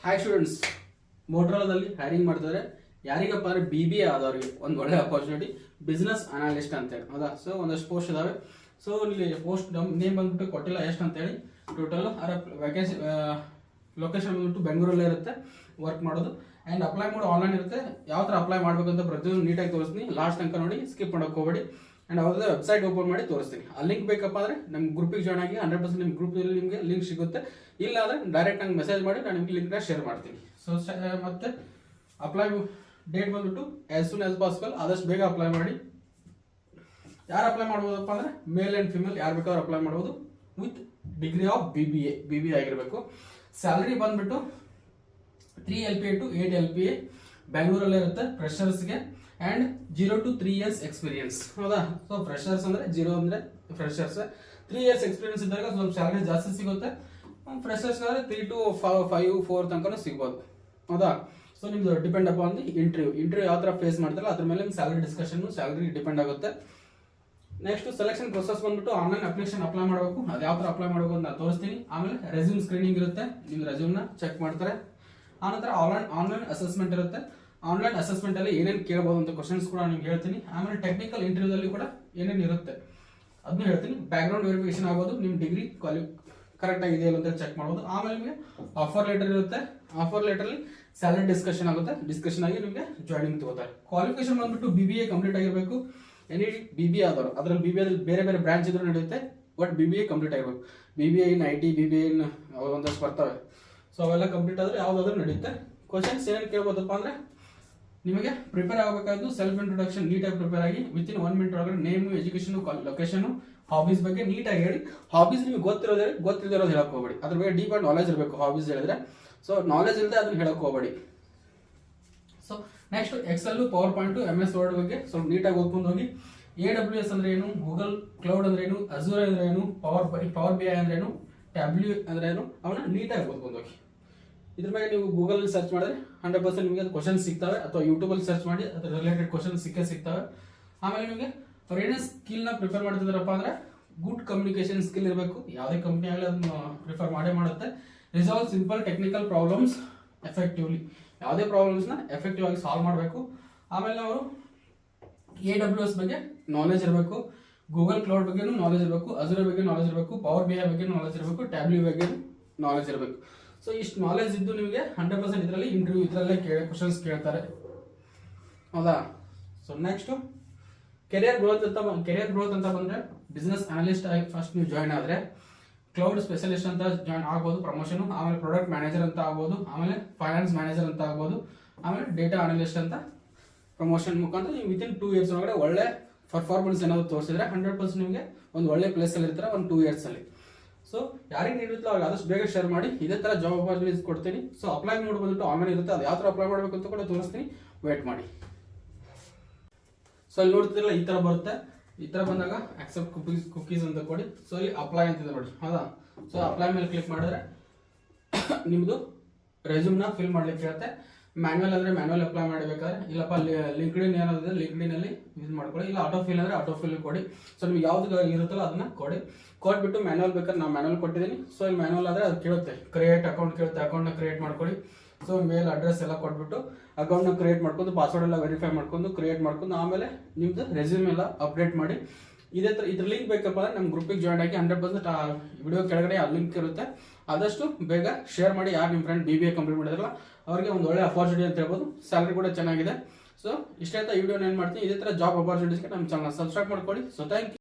Hi students, ಮೋಟ್ರೋಲಾದಲ್ಲಿ hiring ಮಾಡ್ತಾರೆ. ಯಾರಿಗಪ್ಪ ಅಂದ್ರೆ BBA ಆದವ್ರಿಗೆ ಒಂದು ಒಳ್ಳೆ ಅಪರ್ಚುನಿಟಿ, ಬಿಸ್ನೆಸ್ ಅನಾಲಿಸ್ಟ್ ಅಂತೇಳಿ. ಹೌದಾ? ಸೊ ಒಂದಷ್ಟು ಪೋಸ್ಟ್ ಇದಾವೆ. ಸೊ ಇಲ್ಲಿ ಪೋಸ್ಟ್ ನೇಮ್ ಬಂದ್ಬಿಟ್ಟು ಕೊಟ್ಟಿಲ್ಲ ಎಷ್ಟು ಅಂತೇಳಿ. ಟೋಟಲ್ ವ್ಯಾಕೆನ್ಸಿ ಲೊಕೇಶನ್ ಬಂದ್ಬಿಟ್ಟು ಬೆಂಗಳೂರಲ್ಲೇ ಇರುತ್ತೆ ವರ್ಕ್ ಮಾಡೋದು. ಆ್ಯಂಡ್ ಅಪ್ಲೈ ಮಾಡೋ ಆನ್ಲೈನ್ ಇರುತ್ತೆ. ಯಾವ ಥರ ಅಪ್ಲೈ ಮಾಡಬೇಕಂತ ಪ್ರತಿಯೊಂದು ನೀಟಾಗಿ ತೋರಿಸ್ತೀನಿ. ಲಾಸ್ಟ್ ತನಕ ನೋಡಿ, ಸ್ಕಿಪ್ ಮಾಡೋಕೆ ಹೋಗಬೇಡಿ. ಆ್ಯಂಡ್ ಅವ್ರದ್ದು ವೆಬ್ಸೈಟ್ ಓಪನ್ ಮಾಡಿ ತೋರಿಸ್ತೀನಿ. ಆ ಲಿಂಕ್ ಬೇಕಪ್ಪ ಅಂದರೆ ನಮ್ಮ ಗ್ರೂಪಿಗೆ ಜಾಯ್ನ್ ಆಗಿ 100% ನಿಮ್ಮ ಗ್ರೂಪಲ್ಲಿ ನಿಮಗೆ ಲಿಂಕ್ ಸಿಗುತ್ತೆ. ಇಲ್ಲ ಅಂದರೆ ಡೈರೆಕ್ಟ್ ನಂಗೆ ಮೆಸೇಜ್ ಮಾಡಿ ನಾನು ನಿಮಗೆ ಲಿಂಕ್ನ ಶೇರ್ ಮಾಡ್ತೀನಿ. ಸೊ ಮತ್ತೆ ಅಪ್ಲೈ ಡೇಟ್ ಬಂದ್ಬಿಟ್ಟು ಆಸ್ ಸೂನ್ ಆಸ್ ಪಾಸಿಬಲ್, ಆದಷ್ಟು ಬೇಗ ಅಪ್ಲೈ ಮಾಡಿ. ಯಾರು ಅಪ್ಲೈ ಮಾಡ್ಬೋದಪ್ಪ ಅಂದರೆ ಮೇಲ್ ಆ್ಯಂಡ್ ಫಿಮೇಲ್ ಯಾರು ಬೇಕಾದ್ರೂ ಅಪ್ಲೈ ಮಾಡ್ಬೋದು. ವಿತ್ ಡಿಗ್ರಿ ಆಫ್ BBA ಆಗಿರಬೇಕು. ಸ್ಯಾಲರಿ ಬಂದ್ಬಿಟ್ಟು 3 LPA to 8 LPA ಬೆಂಗಳೂರಲ್ಲೇ ಇರುತ್ತೆ ಫ್ರೆಷರ್ಸ್ಗೆ. And 0 to 3 years experience. ಹೌದಾ? ಸೊ ಫ್ರೆಷರ್ಸ್ ಅಂದರೆ 0 ಅಂದರೆ ಫ್ರೆಷರ್ಸ್. 3 years ಎಕ್ಸ್ಪೀರಿಯನ್ಸ್ ಇದ್ದಾಗ ಸ್ವಲ್ಪ ಸ್ಯಾಲರಿ ಜಾಸ್ತಿ ಸಿಗುತ್ತೆ. ಫ್ರೆಷರ್ಸ್ ಅಂದರೆ 3 to 5, 4 ತನಕ ಸಿಗ್ಬೋದು. ಹೌದಾ? ಸೊ ನಿಮ್ದು depend up on the interview ಯಾವ ಥರ ಫೇಸ್ ಮಾಡ್ತಾರಲ್ಲ ಅದ್ರ ಮೇಲೆ ನಿಮ್ಮ ಸ್ಯಾಲರಿ ಡಿಸ್ಕಷನ್ ಸ್ಯಾಲರಿ ಡಿಪೆಂಡ್ ಆಗುತ್ತೆ. ನೆಕ್ಸ್ಟ್ ಸೆಲೆಕ್ಷನ್ ಪ್ರೊಸೆಸ್ ಬಂದ್ಬಿಟ್ಟು ಆನ್ಲೈನ್ ಅಪ್ಲಿಕೇಶನ್ ಅಪ್ಲೈ ಮಾಡಬೇಕು. ಅದು ಯಾವ ಥರ ಅಪ್ಲೈ ಮಾಡಬೇಕು ಅಂತ ನಾನು ತೋರಿಸ್ತೀನಿ. ಆಮೇಲೆ ರೆಸ್ಯೂಮ್ ಸ್ಕ್ರೀನಿಂಗ್ ಇರುತ್ತೆ, ನಿಮ್ಮ ರೆಸ್ಯೂಮ್ನ ಚೆಕ್ ಮಾಡ್ತಾರೆ. ಆನಂತರ ಆನ್ಲೈನ್ ಅಸೆಸ್ಮೆಂಟ್ ಇರುತ್ತೆ. ಆನ್ಲೈನ್ ಅಸೆಸ್ಮೆಂಟ್ ಅಲ್ಲಿ ಏನೇನು ಕೇಳಬಹುದು ಅಂತ ಕ್ವಶನ್ಸ್ ಕೂಡ ನಿಮ್ಗೆ ಹೇಳ್ತೀನಿ. ಆಮೇಲೆ ಟೆಕ್ನಿಕಲ್ ಇಂಟರ್ವ್ಯೂದಲ್ಲಿ ಕೂಡ ಏನೇನು ಇರುತ್ತೆ ಅದನ್ನು ಹೇಳ್ತೀನಿ. ಬ್ಯಾಕ್ಗ್ರೌಂಡ್ ವೆರಿಫಿಕೇಶನ್ ಆಗ್ಬೋದು, ನಿಮ್ಮ ಡಿಗ್ರಿ ಕರೆಕ್ಟ್ ಆಗಿದೆ ಅಂತ ಚೆಕ್ ಮಾಡ್ಬೋದು. ಆಮೇಲೆ ನಿಮಗೆ ಆಫರ್ ಲೆಟರ್ ಇರುತ್ತೆ. ಆಫರ್ ಲೆಟರ್ಲಿ ಸ್ಯಾಲರಿ ಡಿಸ್ಕಷನ್ ಆಗುತ್ತೆ. ಡಿಸ್ಕಷನ್ ಆಗಿ ನಿಮಗೆ ಜಾಯ್ನಿಂಗ್ ತಗೋತಾರೆ. ಕ್ವಾಲಿಫಿಕೇಶನ್ ಬಂದ್ಬಿಟ್ಟು BBA ಕಂಪ್ಲೀಟ್ ಆಗಿರಬೇಕು. BBA ಆದವರು ಅದರಲ್ಲಿ BBA ಬೇರೆ ಬೇರೆ ಬ್ರಾಂಚ್ ಇದ್ರೂ ನಡೆಯುತ್ತೆ. ಬಟ್ BBA ಕಂಪ್ಲೀಟ್ ಆಗಿರಬೇಕು. BBA ಇನ್ IT, BBA ಇನ್ ಒಂದಷ್ಟು ಬರ್ತವೆ. ಸೊ ಅವೆಲ್ಲ ಕಂಪ್ಲೀಟ್ ಆದರೆ ಯಾವುದಾದ್ರೂ ನಡೆಯುತ್ತೆ. ಕ್ವಶನ್ಸ್ ಏನೇನು ಕೇಳ್ಬೋದಪ್ಪ ಅಂದರೆ ನಿಮಗೆ ಪ್ರಿಪೇರ್ ಆಗಬೇಕಾದ್ದು ಸೆಲ್ಫ್ ಇಂಟ್ರೊಡಕ್ಷನ್ ನೀಟಾಗಿ ಪ್ರಿಪೇರ್ ಆಗಿ ವಿತಿನ್ 1 minute ಒಳಗಡೆ ನೇಮು, ಎಜುಕೇಷನ್, ಲೊಕೇಶನ್, ಹಾಬೀಸ್ ಬಗ್ಗೆ ನೀಟಾಗಿ ಹೇಳಿ. ಹಾಬೀಸ್ ನಿಮಗೆ ಗೊತ್ತಿರೋದು ಹೇಳಕ್ ಹೋಗಬೇಡಿ. ಅದ್ರ ಬಗ್ಗೆ ಡೀಪ್ ಆಗಿ ನಾಲೆಜ್ ಇರಬೇಕು ಹಾಬೀಸ್ ಹೇಳಿದ್ರೆ. ಸೊ ನಾಲೆಜ್ ಇಲ್ಲದೆ ಅದನ್ನ ಹೇಳಕ್ ಹೋಗಬೇಡಿ. So next Excel, PowerPoint, MS Word ಬಗ್ಗೆ ಸ್ವಲ್ಪ ನೀಟಾಗಿ ಓದ್ಕೊಂಡು ಹೋಗಿ. AWS ಅಂದ್ರೆ ಏನು, ಗೂಗಲ್ ಕ್ಲೌಡ್ ಅಂದ್ರೆ ಏನು, ಅಜೂರ್ ಅಂದ್ರೆ ಏನು, ಪವರ್ BI ಅಂದ್ರೆ ಏನು, ಟ್ಯಾಬ್ಲ್ಯೂ ಅಂದ್ರೆ ಏನು, ಅವನ್ನ ನೀಟಾಗಿ ಓದ್ಕೊಂಡು ಹೋಗಿ. ಇದ್ರ ಮೇಲೆ ನೀವು ಗೂಗಲ್ ಸರ್ಚ್ ಮಾಡಿದ್ರೆ 100% ನಿಮಗೆ ಅದು ಕ್ವಶನ್ ಸಿಗ್ತವೆ. ಅಥವಾ ಯೂಟ್ಯೂಬಲ್ಲಿ ಸರ್ಚ್ ಮಾಡಿ ಅದ್ರ ರಿಲೇಟೆಡ್ ಕ್ವಶನ್ ಸಿಗ್ತವೆ. ಆಮೇಲೆ ನಿಮಗೆ ಅವ್ರು ಏನೇ ಸ್ಕಿಲ್ನ ಪ್ರಿಪೇರ್ ಮಾಡ್ತಿದಾರಪ್ಪ ಅಂದ್ರೆ ಗುಡ್ ಕಮ್ಯುನಿಕೇಶನ್ ಸ್ಕಿಲ್ ಇರಬೇಕು. ಯಾವುದೇ ಕಂಪ್ನಿ ಆಗಲಿ ಅದನ್ನ ಪ್ರಿಫರ್ ಮಾಡುತ್ತೆ. Resolve simple technical problems effectively, ಯಾವುದೇ ಪ್ರಾಬ್ಲಮ್ಸ್ನ ಎಫೆಕ್ಟಿವ್ ಆಗಿ ಸಾಲ್ವ್ ಮಾಡಬೇಕು. ಆಮೇಲೆ ಅವರು AWS ಬಗ್ಗೆ ನಾಲೆಜ್ ಇರಬೇಕು, ಗೂಗಲ್ ಕ್ಲೌಡ್ ಬಗ್ಗೆ ನಾಲೆಜ್ ಇರಬೇಕು, ಅಜೂರ್ ಬಗ್ಗೆ ನಾಲೆಜ್ ಇರಬೇಕು, ಪವರ್ BI ಬಗ್ಗೆ ನಾಲೆಜ್ ಇರಬೇಕು, ಟ್ಯಾಬ್ಲ್ಯೂ ಬಗ್ಗೆ ನಾಲೆಜ್ ಇರಬೇಕು. ಸೊ ಇಷ್ಟು ನಾಲೆಜ್ ಇದ್ದು ನಿಮಗೆ 100% ಇದರಲ್ಲಿ ಇಂಟರ್ವ್ಯೂ ಇದರಲ್ಲೇ ಕ್ವಶನ್ಸ್ ಕೇಳ್ತಾರೆ. ಹೌದಾ? ಸೊ ನೆಕ್ಸ್ಟ್ ಕೆರಿಯರ್ ಗ್ರೋತ್ ಅಂತ ಬಂದರೆ ಬಿಸ್ನೆಸ್ ಅನಾಲಿಸ್ಟ್ ಆಗಿ ಫಸ್ಟ್ ನೀವು ಜಾಯ್ನ್ ಆದರೆ ಕ್ಲೌಡ್ ಸ್ಪೆಷಲಿಸ್ಟ್ ಅಂತ ಜಾಯ್ನ್ ಆಗ್ಬೋದು, ಪ್ರಮೋಷನ್. ಆಮೇಲೆ ಪ್ರಾಡಕ್ಟ್ ಮ್ಯಾನೇಜರ್ ಅಂತ ಆಗ್ಬೋದು, ಆಮೇಲೆ ಫೈನಾನ್ಸ್ ಮ್ಯಾನೇಜರ್ ಅಂತ ಆಗ್ಬೋದು, ಆಮೇಲೆ ಡೇಟಾ ಅನಾಲಿಸ್ಟ್ ಅಂತ ಪ್ರಮೋಷನ್ ಮುಖಾಂತರ ನೀವು ವಿತಿನ್ 2 years ಒಳಗಡೆ ಒಳ್ಳೆ ಪರ್ಫಾರ್ಮೆನ್ಸ್ ಏನಾದ್ರು ತೋರಿಸಿದ್ರೆ 100% ನಿಮಗೆ ಒಂದು ಒಳ್ಳೆ ಪ್ಲೇಸಲ್ಲಿ ಇರ್ತಾರೆ ಒಂದು 2 years ಅಲ್ಲಿ. ಸೊ ಯಾರಿಗೆ ನೀಡುತ್ತೋ ಅವ್ರಿಗೆ ಆದಷ್ಟು ಬೇಗ ಶೇರ್ ಮಾಡಿ. ಇದೇ ಥರ ಜಾಬ್ ಅಪಾರ್ಚುನಿಟೀಸ್ ಕೊಡ್ತೀನಿ. ಸೊ ಅಪ್ಲೈ ಮಾಡ್ಬೋದಿತ್ತು, ಆನ್ಲೈನ್ ಇರುತ್ತೆ. ಅದು ಯಾವ ಥರ ಅಪ್ಲೈ ಮಾಡಬೇಕು ಅಂತ ಕೂಡ ತೋರಿಸ್ತೀನಿ, ವೇಟ್ ಮಾಡಿ. ಸೊ ಇಲ್ಲಿ ನೋಡ್ತಿದ್ರಲ್ಲ ಈ ಥರ ಬರುತ್ತೆ. ಈ ಥರ ಬಂದಾಗ ಆಕ್ಸೆಪ್ಟ್ ಕುಕೀಸ್ ಅಂತ ಕೊಡಿ. ಸೊ ಇಲ್ಲಿ ಅಪ್ಲೈ ಅಂತಿದೆ ನೋಡಿ. ಹೌದಾ? ಸೊ ಅಪ್ಲೈ ಮೇಲೆ ಕ್ಲಿಕ್ ಮಾಡಿದ್ರೆ ನಿಮ್ಮದು ರೆಸ್ಯೂಮ್ನ ಫಿಲ್ ಮಾಡ್ಲಿಕ್ಕೆ ಇರುತ್ತೆ. ಮ್ಯಾನ್ಯಲ್ ಅಂದರೆ ಮ್ಯಾನ್ಯಲ್ ಅಪ್ಲೈ ಮಾಡಬೇಕಾದ್ರೆ, ಇಲ್ಲಪ್ಪ ಲಿಂಕ್ಡ್ಇನ್ ಏನಾದ್ರೆ ಲಿಂಕ್ಡ್ಇನಲ್ಲಿ ಯೂಸ್ ಮಾಡ್ಕೊಳ್ಳಿ. ಇಲ್ಲ ಆಟೋ ಫಿಲ್ ಅಂದರೆ ಆಟೋ ಫಿಲ್ ಕೊಡಿ. ಸೊ ನಿಮ್ಗೆ ಯಾವ್ದು ಇರುತ್ತಲ್ಲ ಅದನ್ನ ಕೊಟ್ಬಿಟ್ಟು ಮ್ಯಾನ್ಯಲ್ ಬೇಕಾದ್ರೆ ನಾನು ಮ್ಯಾನ್ಯಲ್ ಕೊಟ್ಟಿದ್ದೀನಿ. ಸೊ ಇಲ್ಲಿ ಮ್ಯಾನ್ಯಲ್ ಆದರೆ ಅದು ಕೇಳುತ್ತೆ, ಕ್ರಿಯೇಟ್ ಅಕೌಂಟ್ ಕೇಳುತ್ತೆ. ಅಕೌಂಟ್ನ ಕ್ರಿಯೇಟ್ ಮಾಡ್ಕೊಳ್ಳಿ. ಸೊ ಮೇಲ್ ಅಡ್ರೆಸ್ ಎಲ್ಲ ಕೊಟ್ಬಿಟ್ಟು ಅಕೌಂಟ್ನ ಕ್ರಿಯೇಟ್ ಮಾಡ್ಕೊಂಡು ಪಾಸ್ವರ್ಡ್ ಎಲ್ಲ ವೆರಿಫೈ ಮಾಡ್ಕೊಂಡು ಕ್ರಿಯೇಟ್ ಮಾಡ್ಕೊಂಡು ಆಮೇಲೆ ನಿಮ್ದು ರೆಸ್ಯೂಮ್ ಎಲ್ಲ ಅಪ್ಡೇಟ್ ಮಾಡಿ. ಇದ್ರ ಲಿಂಕ್ ಬೇಕಪ್ಪ ಅಂದ್ರೆ ನಮ್ಮ ಗ್ರೂಪಿಗೆ ಜಾಯ್ನ್ ಆಗಿ 100% ವಿಡಿಯೋ ಕೆಳಗಡೆ ಆ ಲಿಂಕ್ ಇರುತ್ತೆ. ಆದಷ್ಟು ಬೇಗ ಶೇರ್ ಮಾಡಿ. ಯಾರು ನಿಮ್ಮ ಫ್ರೆಂಡ್ BBA ಕಂಪ್ಲೀಟ್ ಮಾಡಿದ್ರಲ್ಲ ಅವರಿಗೆ ಒಂದು ಒಳ್ಳೆ ಅಪಾರ್ಚುನಿಟಿ ಅಂತ ಹೇಳ್ಬೋದು. ಸ್ಯಾಲರಿ ಕೂಡ ಚೆನ್ನಾಗಿದೆ. ಸೊ ಇಷ್ಟೇ ಅಂತ ಈ ವಿಡಿಯೋನ ಏನು ಮಾಡ್ತೀನಿ. ಇದೇ ಥರ ಜಾಬ್ ಅಪಾರ್ಚುನಿಟೀಸ್ಗೆ ನಮ್ಮ ಚಾನಲ್ ಸಬ್ಸ್ಕ್ರೈಬ್ ಮಾಡ್ಕೊಳ್ಳಿ. So thank you.